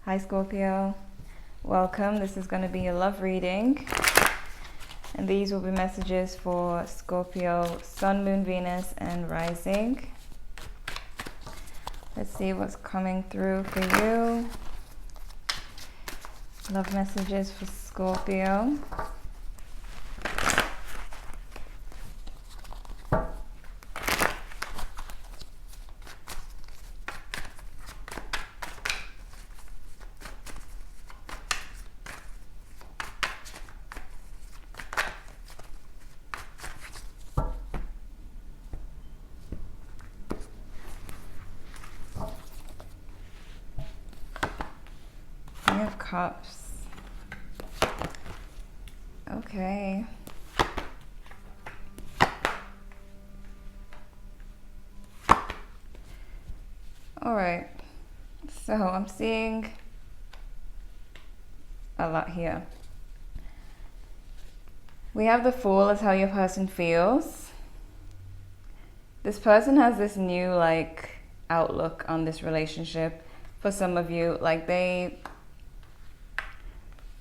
Hi Scorpio, welcome. This is going to be a love reading, and these will be messages for Scorpio, Sun, Moon, Venus, and Rising. Let's see what's coming through for you. Love messages for Scorpio. King of Cups. Okay. All right. So I'm seeing a lot here. We have the Fool as how your person feels. This person has this new outlook on this relationship. For some of you,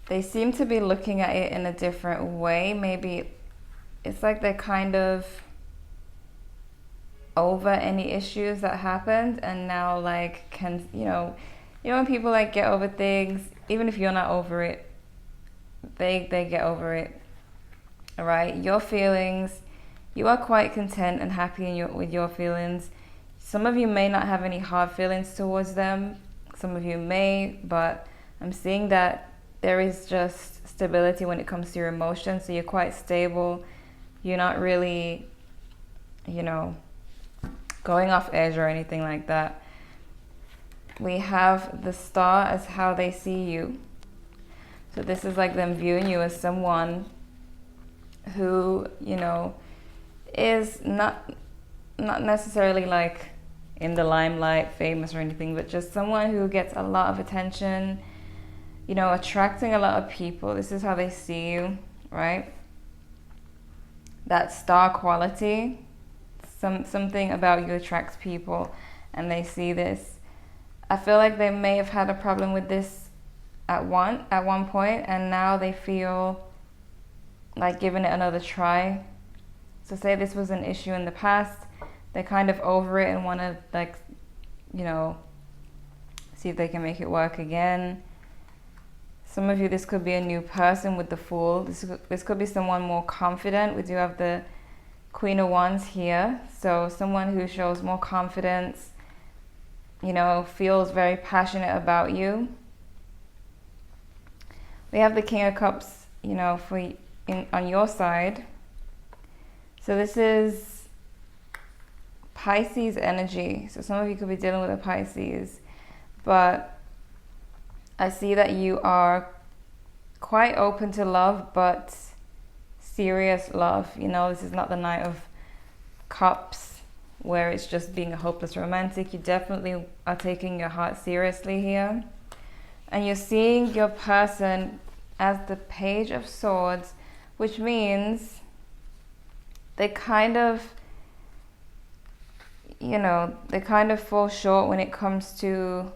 they seem to be looking at it in a different way. Maybe it's like they're kind of over any issues that happened, and now can when people get over things, even if you're not over it, they get over it. All right, your feelings, you are quite content and happy with your feelings. Some of you may not have any hard feelings towards them. Some of you may, but I'm seeing that there is just stability when it comes to your emotions. So you're quite stable. You're not really, going off edge or anything like that. We have the Star as how they see you. So this is like them viewing you as someone who, is not necessarily in the limelight, famous or anything, but just someone who gets a lot of attention, attracting a lot of people. This is how they see you, right? That star quality, something about you attracts people, and they see this. I feel like they may have had a problem with this at one point, and now they feel like giving it another try. So say this was an issue in the past, they're kind of over it and want to see if they can make it work again. Some of you, this could be a new person with the Fool. This could be someone more confident. We do have the Queen of Wands here. So someone who shows more confidence, feels very passionate about you. We have the King of Cups, on your side. So this is Pisces energy. So some of you could be dealing with a Pisces, but I see that you are quite open to love, but serious love. This is not the Knight of Cups where it's just being a hopeless romantic. You definitely are taking your heart seriously here. And you're seeing your person as the Page of Swords, which means they kind of fall short when it comes to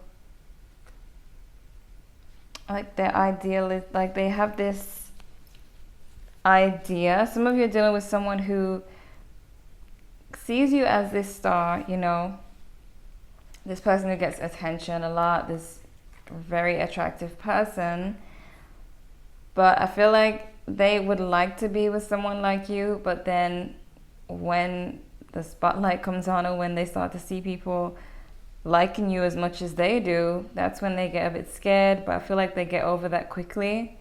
their ideal. They have this idea. Some of you are dealing with someone who sees you as this star, this person who gets attention a lot, this very attractive person. But I feel like they would like to be with someone like you, but then when the spotlight comes on, or when they start to see people liking you as much as they do, that's when they get a bit scared. But I feel like they get over that quickly,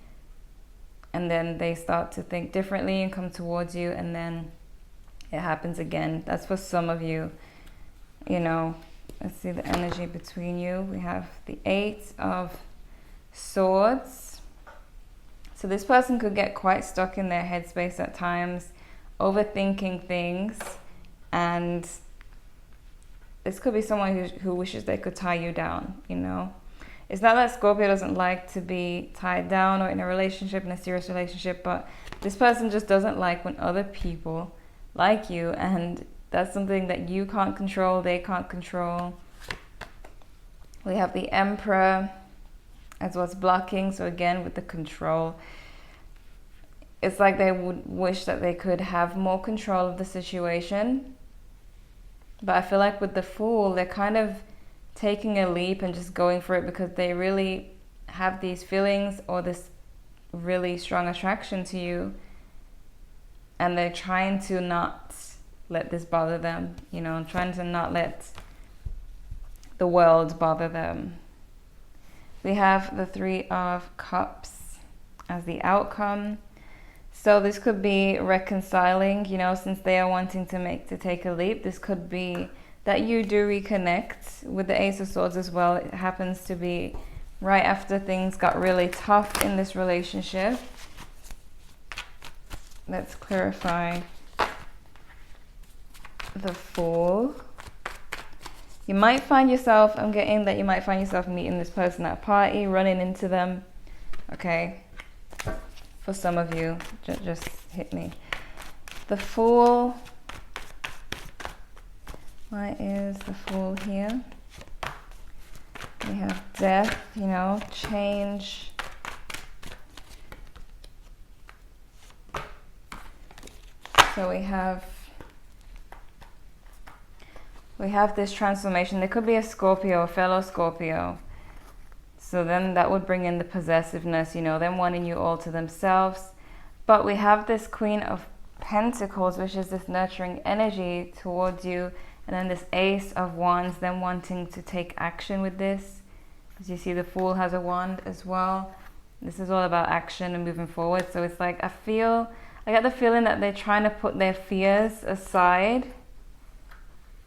and then they start to think differently and come towards you, and then it happens again. That's for some of you. Let's see the energy between you. We have the Eight of Swords. So this person could get quite stuck in their headspace at times, overthinking things, and this could be someone who wishes they could tie you down, It's not that Scorpio doesn't like to be tied down or in a serious relationship, but this person just doesn't like when other people like you, and that's something that you can't control, they can't control. We have the Emperor as what's blocking. So again, with the control, it's like they would wish that they could have more control of the situation. But I feel like with the Fool, they're kind of taking a leap and just going for it because they really have these feelings or this really strong attraction to you, and they're trying to not let this bother them, you know, trying to not let the world bother them. We have the Three of Cups as the outcome. So this could be reconciling, you know, since they are wanting to take a leap. This could be that you do reconnect with the Ace of Swords as well. It happens to be right after things got really tough in this relationship. Let's clarify the Fool. You might find yourself, I'm getting that you might find yourself meeting this person at a party, running into them. Okay. For some of you, just hit me. The Fool. Why is the Fool here? We have death, you know, change. So we have this transformation. There could be a Scorpio, a fellow Scorpio. So then that would bring in the possessiveness, you know, them wanting you all to themselves. But we have this Queen of Pentacles, which is this nurturing energy towards you. And then this Ace of Wands, them wanting to take action with this. As you see, the Fool has a wand as well. This is all about action and moving forward. So it's like, I get the feeling that they're trying to put their fears aside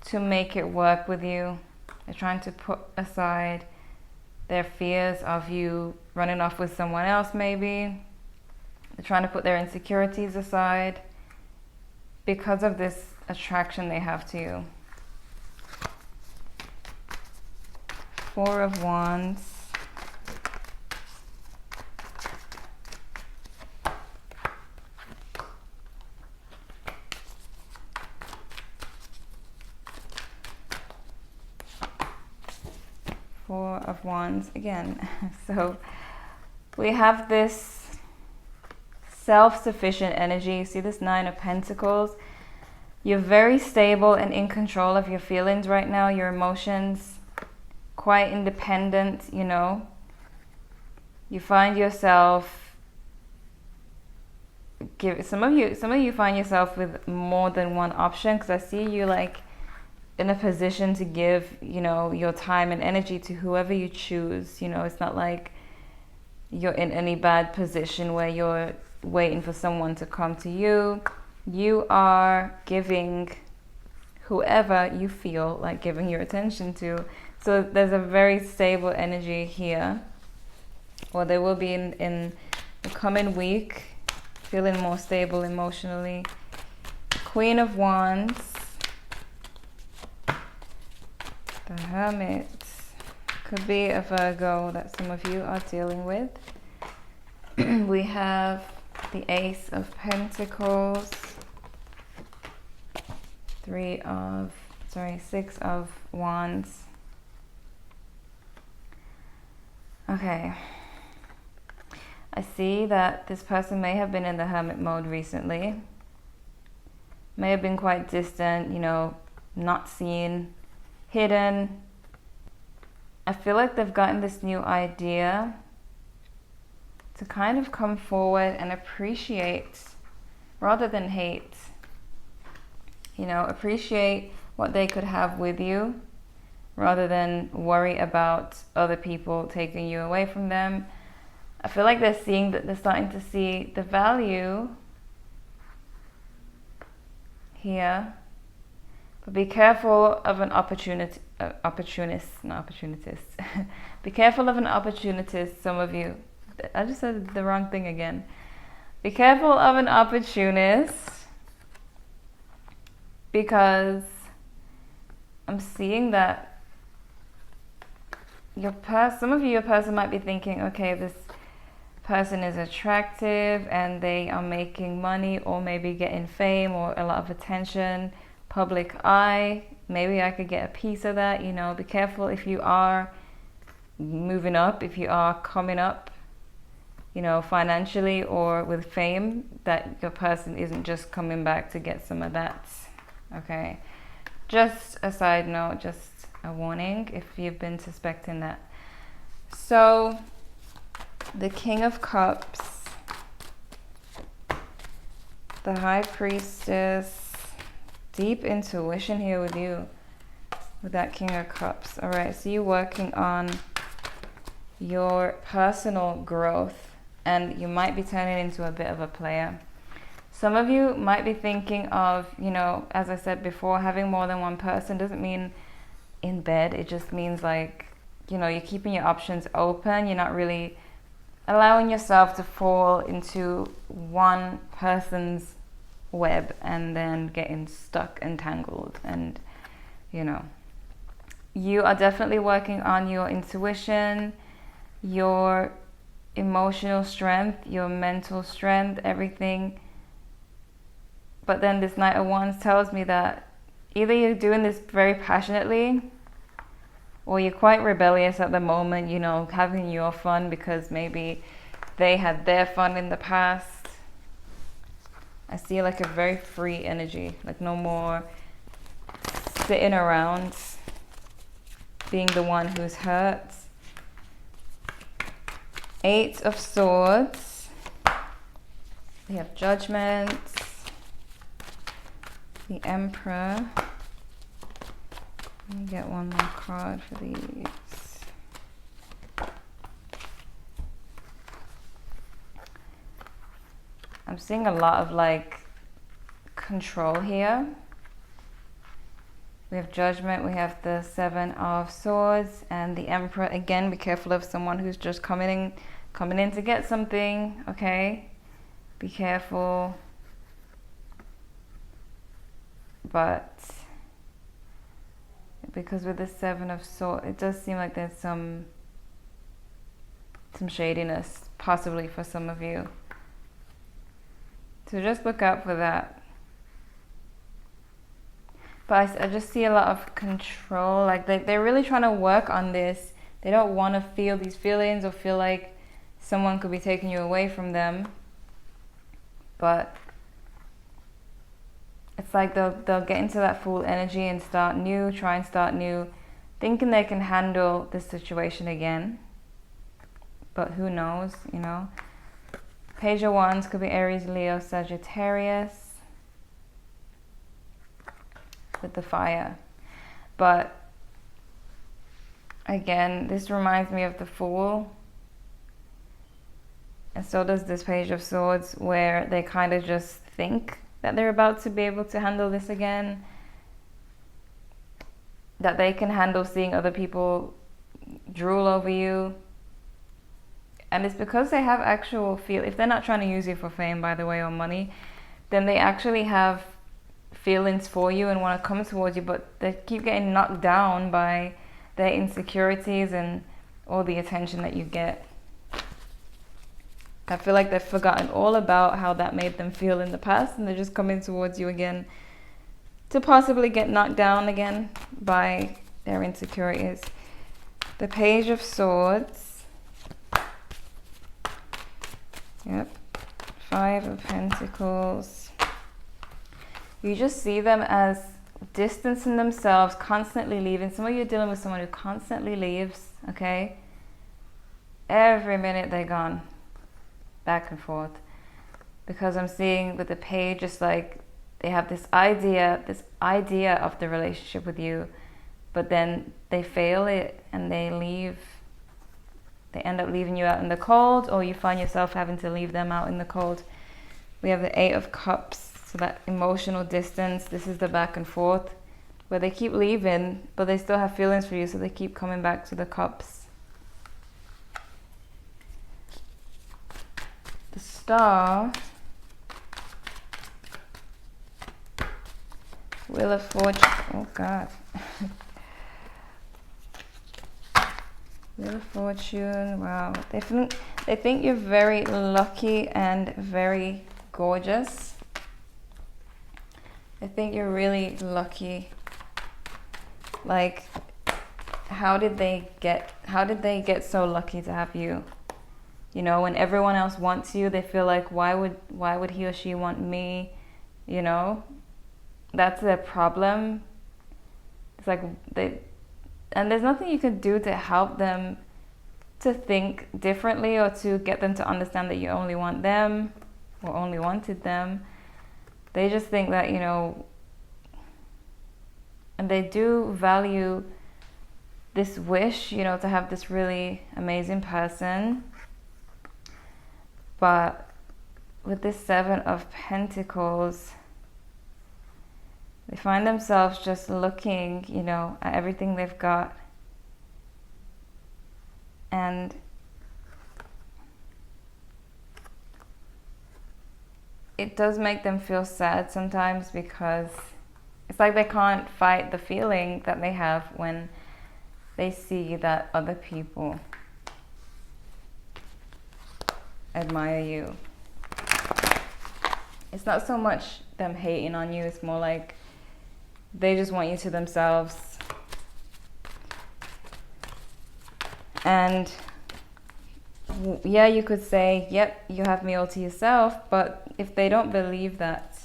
to make it work with you. They're trying to put aside their fears of you running off with someone else, maybe. They're trying to put their insecurities aside because of this attraction they have to you. Four of Wands. Four of Wands again. So we have this self-sufficient energy. See this Nine of Pentacles? You're very stable and in control of your feelings right now, your emotions, quite independent, you know. You find yourself some of you find yourself with more than one option, because I see you like in a position to give, you know, your time and energy to whoever you choose. You know, it's not like you're in any bad position where you're waiting for someone to come to you. You are giving whoever you feel like giving your attention to. So there's a very stable energy here, or there will be in the coming week, feeling more stable emotionally. Queen of Wands. The Hermit. Could be a Virgo that some of you are dealing with. We have the Ace of Pentacles. Six of Wands. Okay. I see that this person may have been in the hermit mode recently. May have been quite distant, you know, not seen, hidden. I feel like they've gotten this new idea to kind of come forward and appreciate rather than hate. You know, appreciate what they could have with you rather than worry about other people taking you away from them. I feel like they're starting to see the value here. But be careful of an opportunist. Be careful of an opportunist, some of you. I just said the wrong thing again. Be careful of an opportunist, because I'm seeing that your person might be thinking, okay, this person is attractive and they are making money or maybe getting fame or a lot of attention, public eye. Maybe I could get a piece of that, you know. Be careful if you are moving up, if you are coming up, you know, financially or with fame, that your person isn't just coming back to get some of that. Okay, just a side note, just a warning if you've been suspecting that. So the King of Cups, the High Priestess, deep intuition here with you, with that King of Cups. All right, so you're working on your personal growth, and you might be turning into a bit of a player. Some of you might be thinking of, you know, as I said before, having more than one person doesn't mean in bed. It just means like, you know, you're keeping your options open. You're not really allowing yourself to fall into one person's web and then getting stuck and tangled. And, you know, you are definitely working on your intuition, your emotional strength, your mental strength, everything. But then this Knight of Wands tells me that either you're doing this very passionately or you're quite rebellious at the moment, you know, having your fun because maybe they had their fun in the past. I see like a very free energy, like no more sitting around being the one who's hurt. 8 of Swords. We have Judgment. The Emperor. Let me get one more card for these. I'm seeing a lot of like control here. We have Judgment, we have the 7 of Swords, and the Emperor. Again, be careful of someone who's just coming in to get something, okay? Be careful. But because with the 7 of Swords, it does seem like there's some shadiness, possibly for some of you. So just look out for that. But I just see a lot of control. Like they're really trying to work on this. They don't want to feel these feelings or feel like someone could be taking you away from them. But it's like they'll get into that full energy and start new, try and start new, thinking they can handle this situation again. But who knows, you know? Page of Wands could be Aries, Leo, Sagittarius with the fire. But again, this reminds me of the Fool. And so does this Page of Swords, where they kind of just think that they're about to be able to handle this again. That they can handle seeing other people drool over you. And it's because they have actual feel. If they're not trying to use you for fame, by the way, or money, then they actually have feelings for you and want to come towards you, but they keep getting knocked down by their insecurities and all the attention that you get. I feel like they've forgotten all about how that made them feel in the past, and they're just coming towards you again to possibly get knocked down again by their insecurities. The Page of Swords. Yep. 5 of Pentacles. You just see them as distancing themselves, constantly leaving. Some of you are dealing with someone who constantly leaves, okay? Every minute they're gone. Back and forth. Because I'm seeing with the Page, just like they have this idea of the relationship with you, but then they fail it and they leave. They end up leaving you out in the cold, or you find yourself having to leave them out in the cold. We have the 8 of Cups. So that emotional distance, this is the back and forth, where they keep leaving, but they still have feelings for you, so they keep coming back to the Cups. The Star. Wheel of Fortune. Oh, God. Wheel of Fortune. Wow. They think you're very lucky and very gorgeous. I think you're really lucky. Like, how did they get so lucky to have you? You know, when everyone else wants you, they feel like, why would he or she want me? You know, that's their problem. It's like and there's nothing you can do to help them to think differently or to get them to understand that you only want them or only wanted them. They just think that, you know, and they do value this wish, you know, to have this really amazing person. But with this Seven of Pentacles, they find themselves just looking, you know, at everything they've got. And it does make them feel sad sometimes, because it's like they can't fight the feeling that they have when they see that other people admire you. It's not so much them hating on you, it's more like they just want you to themselves. And yeah, you could say, yep, you have me all to yourself, but if they don't believe that,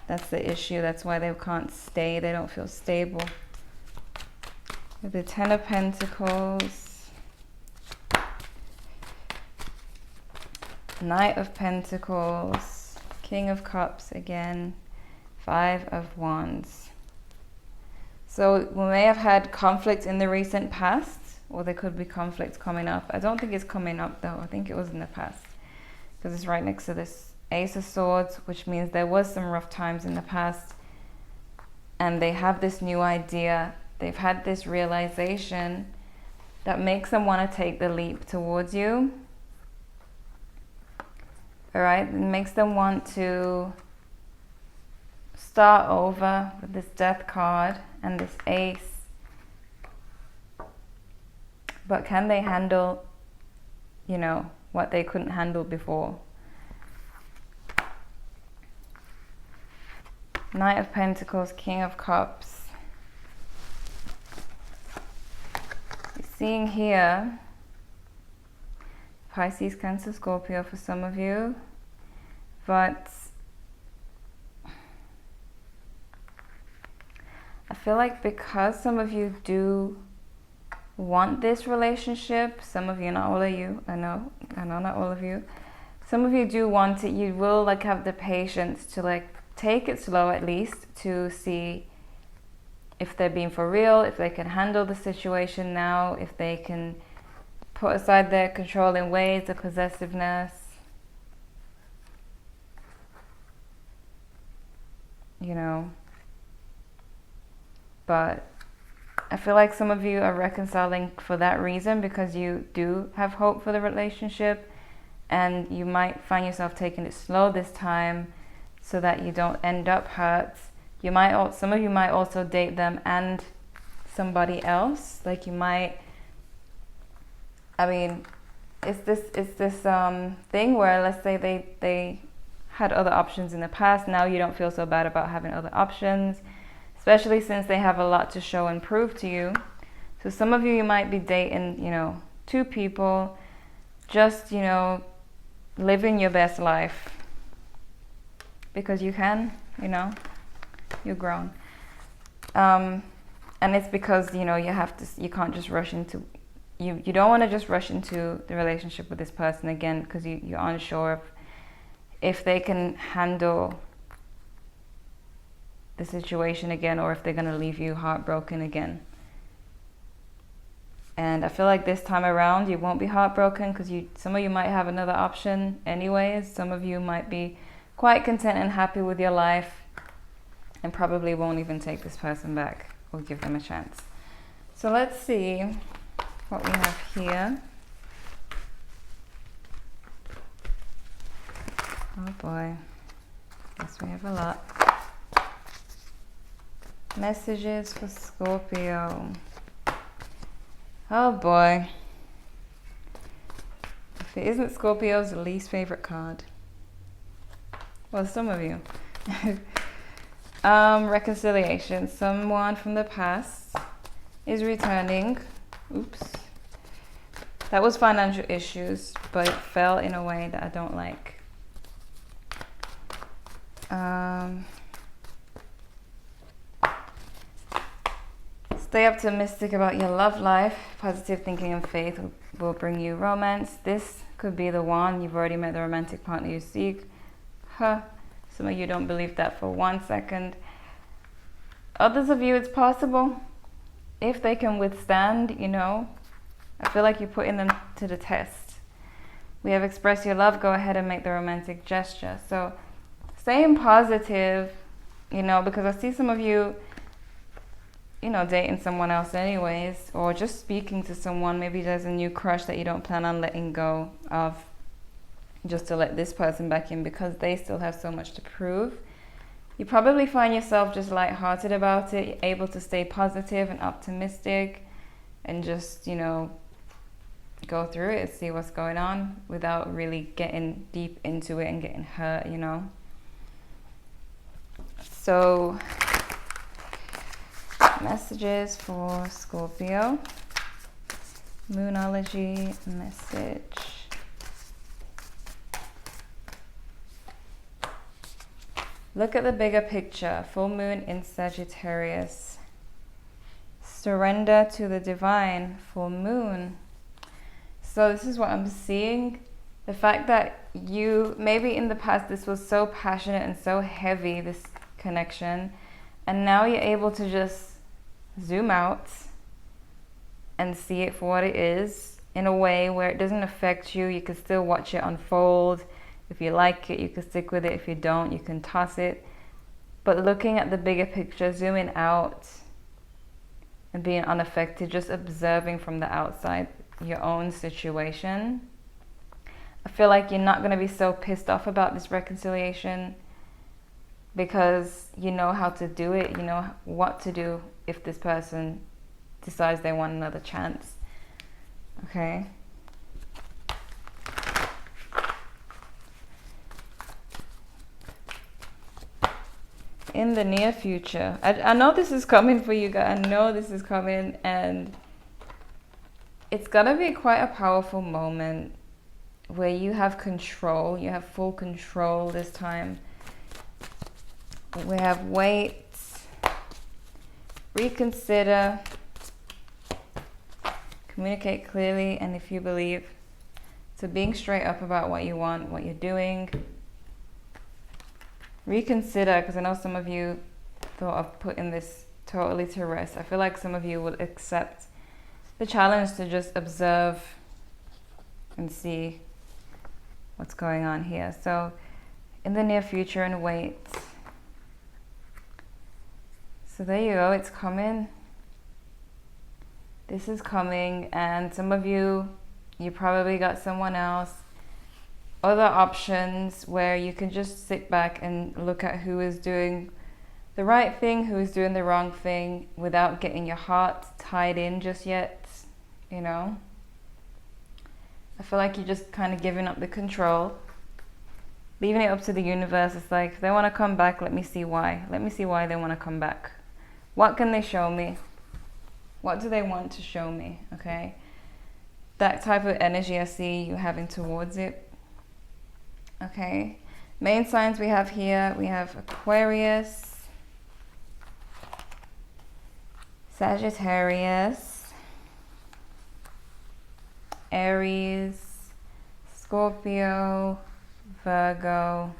that's the issue. That's why they can't stay. They don't feel stable. With the Ten of Pentacles, Knight of Pentacles, King of Cups again, Five of Wands. So we may have had conflict in the recent past, or there could be conflict coming up. I don't think it's coming up though. I think it was in the past, because it's right next to this Ace of Swords, which means there was some rough times in the past, and they have this new idea. They've had this realization that makes them want to take the leap towards you. All right, it makes them want to start over with this Death card and this Ace. But can they handle, you know, what they couldn't handle before? Knight of Pentacles, King of Cups. You're seeing here Pisces, Cancer, Scorpio for some of you. But I feel like because some of you do want this relationship, some of you, not all of you, I know not all of you, some of you do want it, you will like have the patience to like take it slow at least, to see if they're being for real, if they can handle the situation now, if they can put aside their controlling ways, the possessiveness, you know. But I feel like some of you are reconciling for that reason, because you do have hope for the relationship, and you might find yourself taking it slow this time so that you don't end up hurt. You might some of you might also date them and somebody else. Like you might, I mean, it's this thing where, let's say they had other options in the past. Now you don't feel so bad about having other options, especially since they have a lot to show and prove to you. So some of you might be dating, you know, two people, just, you know, living your best life. Because you can, you know, you're grown. And it's because, you know, you can't just rush into, you don't want to just rush into the relationship with this person again, because you're unsure of if they can handle the situation again, or if they're going to leave you heartbroken again. And I feel like this time around you won't be heartbroken, because some of you might have another option anyways. Some of you might be quite content and happy with your life, and probably won't even take this person back or give them a chance. So let's see what we have here. Oh boy, guess we have a lot. Messages for Scorpio. Oh boy. If it isn't Scorpio's least favorite card. Well, some of you. Reconciliation. Someone from the past is returning. Oops. That was financial issues, but it fell in a way that I don't like. Stay optimistic about your love life. Positive thinking and faith will bring you romance. This could be the one. You've already met the romantic partner you seek. Some of you don't believe that for 1 second. Others of you, it's possible. If they can withstand, you know, I feel like you're putting them to the test. We have expressed your love. Go ahead and make the romantic gesture. So staying positive, you know, because I see some of you, you know, dating someone else anyways, or just speaking to someone. Maybe there's a new crush that you don't plan on letting go of, just to let this person back in because they still have so much to prove. You probably find yourself just lighthearted about it, able to stay positive and optimistic and just, you know, go through it, see what's going on without really getting deep into it and getting hurt, you know. So, messages for Scorpio. Moonology message. Look at the bigger picture. Full moon in Sagittarius. Surrender to the divine. Full moon. So this is what I'm seeing. The fact that you, maybe in the past this was so passionate and so heavy, this connection, and now you're able to just zoom out and see it for what it is in a way where it doesn't affect you. You can still watch it unfold. If you like it, you can stick with it. If you don't, you can toss it. But looking at the bigger picture, zooming out and being unaffected, just observing from the outside your own situation. I feel like you're not going to be so pissed off about this reconciliation because you know how to do it. You know what to do if this person decides they want another chance. Okay? In the near future, I know this is coming for you guys. I know this is coming, and it's gonna be quite a powerful moment where you have control. You have full control this time. We have wait, reconsider, communicate clearly, and if you believe. So being straight up about what you want, what you're doing. Reconsider, because I know some of you thought of putting this totally to rest. I feel like some of you will accept the challenge to just observe and see what's going on here. So in the near future, and wait. So there you go, it's coming. This is coming, and some of you probably got someone else. Other options where you can just sit back and look at who is doing the right thing, who is doing the wrong thing, without getting your heart tied in just yet, you know. I feel like you're just kind of giving up the control, leaving it up to the universe. It's like, if they want to come back, let me see why. Let me see why they want to come back. What can they show me? What do they want to show me? Okay, that type of energy I see you having towards it. Okay, main signs we have here, we have Aquarius, Sagittarius, Aries, Scorpio, Virgo.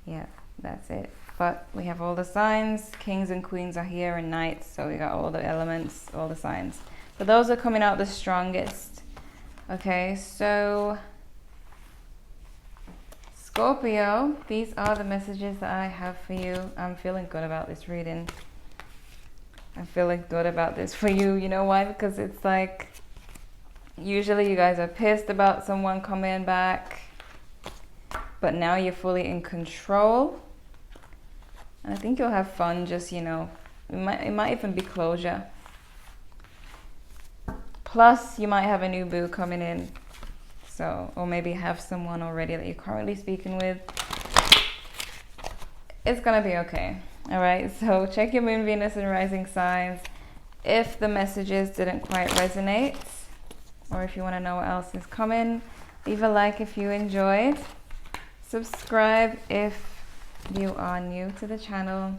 Yeah, that's it. But we have all the signs. Kings and queens are here, and knights, so we got all the elements, all the signs. But those are coming out the strongest. Okay, so Scorpio, these are the messages that I have for you. I'm feeling good about this reading. I'm feeling good about this for you. You know why? Because it's like, usually you guys are pissed about someone coming back, but now you're fully in control. And I think you'll have fun, just, you know, it might even be closure. Plus, you might have a new boo coming in. So, or maybe have someone already that you're currently speaking with. It's gonna be okay. All right, so check your moon, Venus, and rising signs. If the messages didn't quite resonate, or if you want to know what else is coming, leave a like if you enjoyed. Subscribe if you are new to the channel.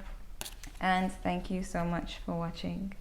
And thank you so much for watching.